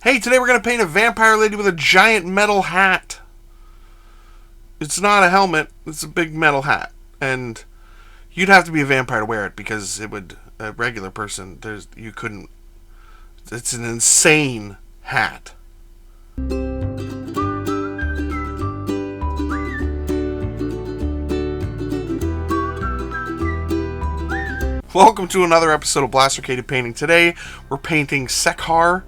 Hey, today we're going to paint a vampire lady with a giant metal hat. It's not a helmet, it's a big metal hat. And you'd have to be a vampire to wear it because it would, a regular person, you couldn't. It's an insane hat. Welcome to another episode of Blastercaded Painting. Today we're painting Sekhar,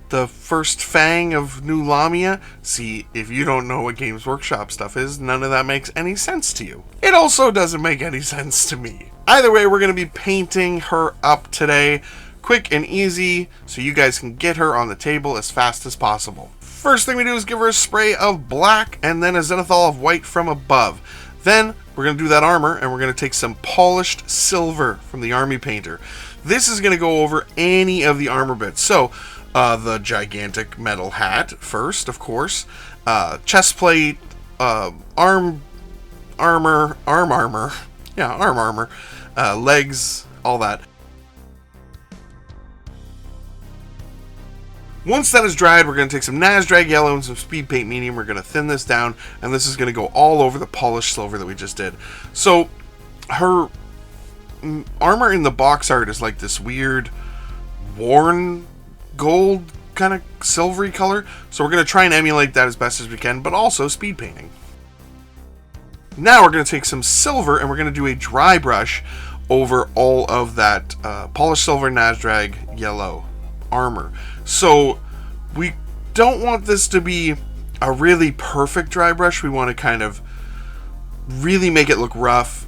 the first Fang of Nulahmia. See, if you don't know what Games Workshop stuff is, none of that makes any sense to you. It also doesn't make any sense to me. Either way, we're going to be painting her up today, quick and easy, so you guys can get her on the table as fast as possible. First thing we do is give her a spray of black and then a zenithal of white from above. Then we're going to do that armor, and we're going to take some polished silver from the army painter. This is going to go over any of the armor bits. So, the gigantic metal hat first, of course. Chest plate, arm armor. Yeah, arm armor. Legs, all that. Once that is dried, we're going to take some Nasdrag yellow and some speed paint medium. We're going to thin this down, and this is going to go all over the polished silver that we just did. So, her armor in the box art is like this weird worn gold kind of silvery color. So we're going to try and emulate that as best as we can, but also speed painting. Now we're going to take some silver, and we're going to do a dry brush over all of that polished silver Nasdrag yellow armor. So we don't want this to be a really perfect dry brush. We want to kind of really make it look rough,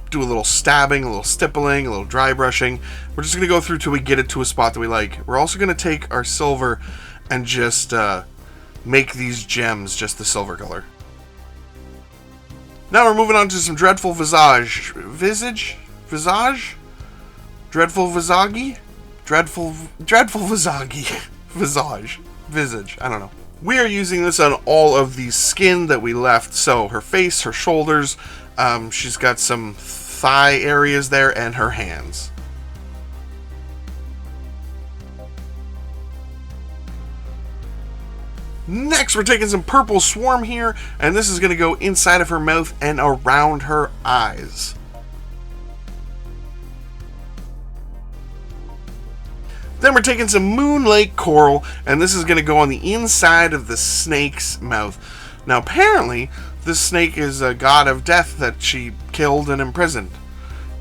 do a little stabbing, a little stippling, a little dry brushing. We're just going to go through till we get it to a spot that we like. We're also going to take our silver and just make these gems just the silver color. Now we're moving on to some dreadful visage. Dreadful visage? Dreadful visage. Visage. I don't know. We are using this on all of the skin that we left. So her face, her shoulders, she's got some thigh areas there, and her hands. Next, we're taking some purple swarm here, and this is going to go inside of her mouth and around her eyes. Then we're taking some Moonlake Coral, and this is going to go on the inside of the snake's mouth. Now, apparently, this snake is a god of death that she killed and imprisoned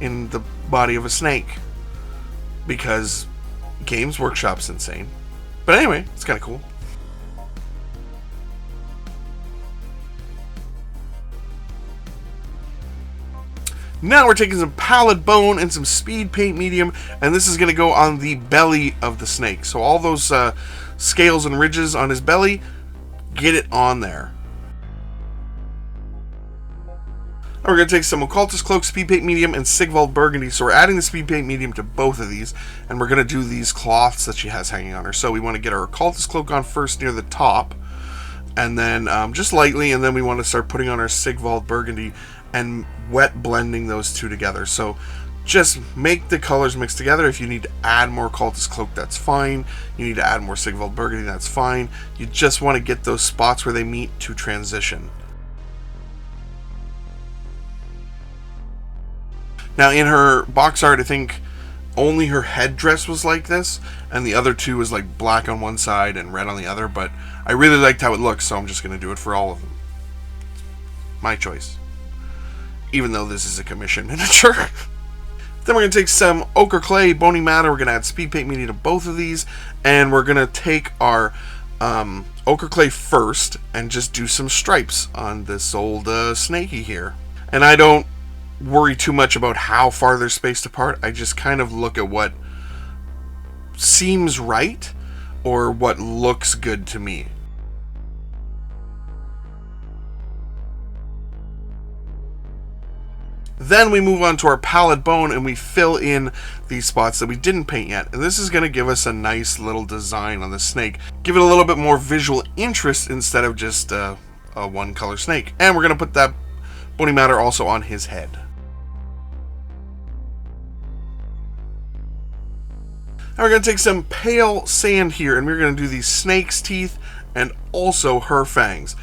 in the body of a snake. Because Games Workshop's insane. But anyway, it's kind of cool. Now we're taking some pallid bone and some speed paint medium, and this is going to go on the belly of the snake. So all those scales and ridges on his belly, get it on there. And we're going to take some Occultist Cloak, speed paint medium, and Sigvald burgundy. So we're adding the speed paint medium to both of these, and we're going to do these cloths that she has hanging on her. So we want to get our Occultist Cloak on first near the top, and then just lightly, and then we want to start putting on our Sigvald burgundy and wet blending those two together. So just make the colors mix together. If you need to add more Cultist Cloak, that's fine. You need to add more Sigvald burgundy, that's fine. You just want to get those spots where they meet to transition. Now in her box art, I think only her headdress was like this, and the other two was like black on one side and red on the other, but I really liked how it looks, so I'm just going to do it for all of them. My choice. Even though this is a commission miniature. Then we're going to take some ochre clay, bony matter. We're going to add speed paint medium to both of these. And we're going to take our ochre clay first and just do some stripes on this old snaky here. And I don't worry too much about how far they're spaced apart. I just kind of look at what seems right or what looks good to me. Then we move on to our pallid bone, and we fill in these spots that we didn't paint yet. And this is going to give us a nice little design on the snake. Give it a little bit more visual interest instead of just a one color snake. And we're going to put that bony matter also on his head. Now we're going to take some pale sand here, and we're going to do these snake's teeth and also her fangs.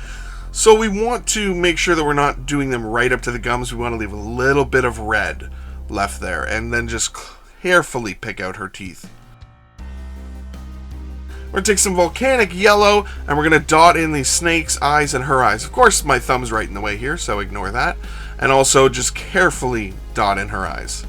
So we want to make sure that we're not doing them right up to the gums. We want to leave a little bit of red left there, and then just carefully pick out her teeth. We're going to take some volcanic yellow, and we're going to dot in the snake's eyes and her eyes. Of course, my thumb's right in the way here, so ignore that. And also just carefully dot in her eyes.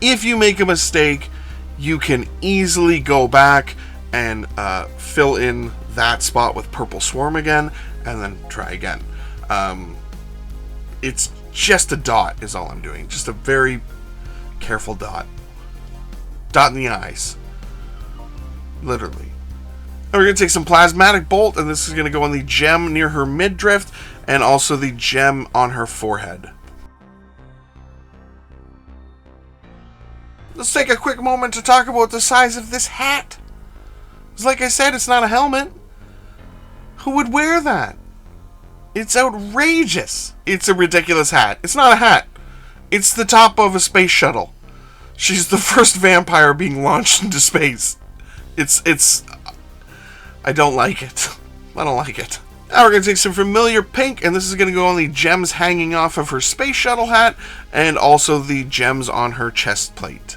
If you make a mistake, you can easily go back and fill in that spot with purple swarm again, and then try again. It's just a dot is all I'm doing. Just a very careful dot. Dot in the eyes. Literally. And we're going to take some plasmatic bolt, and this is going to go on the gem near her midriff, and also the gem on her forehead. Let's take a quick moment to talk about the size of this hat. Because like I said, it's not a helmet. Who would wear that? It's outrageous. It's a ridiculous hat. It's not a hat. It's the top of a space shuttle. She's the first vampire being launched into space. It's... I don't like it. I don't like it. Now we're going to take some familiar pink, and this is going to go on the gems hanging off of her space shuttle hat, and also the gems on her chest plate.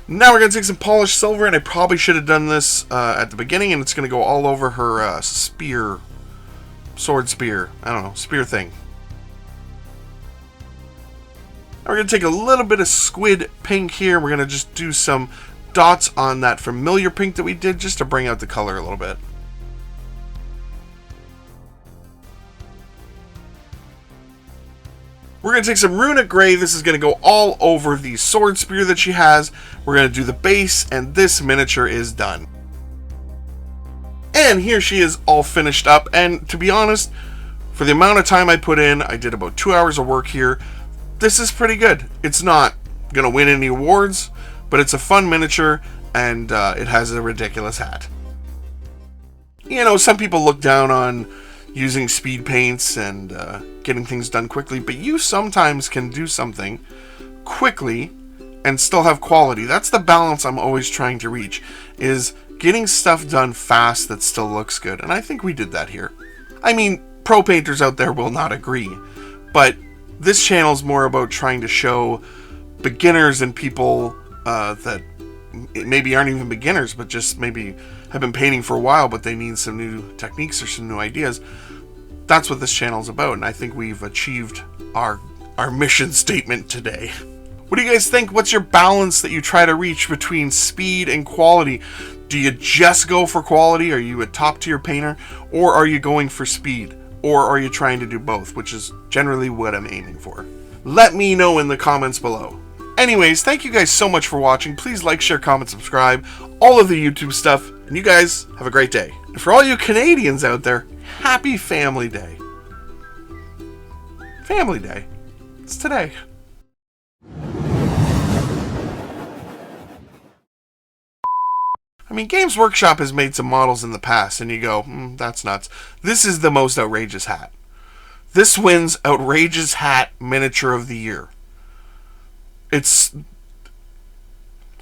Now we're going to take some polished silver, and I probably should have done this at the beginning, and it's going to go all over her spear, sword spear, I don't know, spear thing. Now we're going to take a little bit of squid pink here, and we're going to just do some dots on that familiar pink that we did, just to bring out the color a little bit. We're going to take some runic gray. This is going to go all over the sword spear that she has. We're going to do the base, and this miniature is done. And here she is all finished up, and to be honest, for the amount of time I put in, I did about 2 hours of work here. This is pretty good. It's not going to win any awards, but it's a fun miniature, and it has a ridiculous hat. You know, some people look down on using speed paints and getting things done quickly, but you sometimes can do something quickly and still have quality. That's the balance I'm always trying to reach, is getting stuff done fast that still looks good, and I think we did that here. I mean, pro painters out there will not agree, but this channel is more about trying to show beginners and people that maybe aren't even beginners, but just maybe have been painting for a while, but they need some new techniques or some new ideas. That's what this channel is about, and I think we've achieved our mission statement today. What do you guys think? What's your balance that you try to reach between speed and quality? Do you just go for quality? Are you a top tier painter? Or are you going for speed? Or are you trying to do both, which is generally what I'm aiming for? Let me know in the comments below. Anyways, thank you guys so much for watching. Please like, share, comment, subscribe, all of the YouTube stuff, and you guys have a great day. And for all you Canadians out there, happy Family Day. Family Day. It's today. I mean, Games Workshop has made some models in the past, and you go, that's nuts. This is the most outrageous hat. This wins Outrageous Hat Miniature of the Year. It's...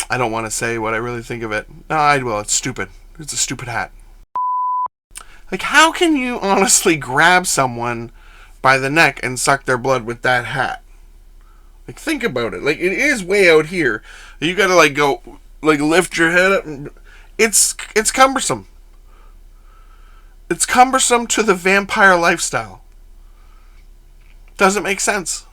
I don't want to say what I really think of it. No, I will. It's stupid. It's a stupid hat. Like, how can you honestly grab someone by the neck and suck their blood with that hat? Like, think about it. Like, it is way out here. You gotta, like, go... Like, lift your head up and... It's cumbersome. It's cumbersome to the vampire lifestyle. Doesn't make sense.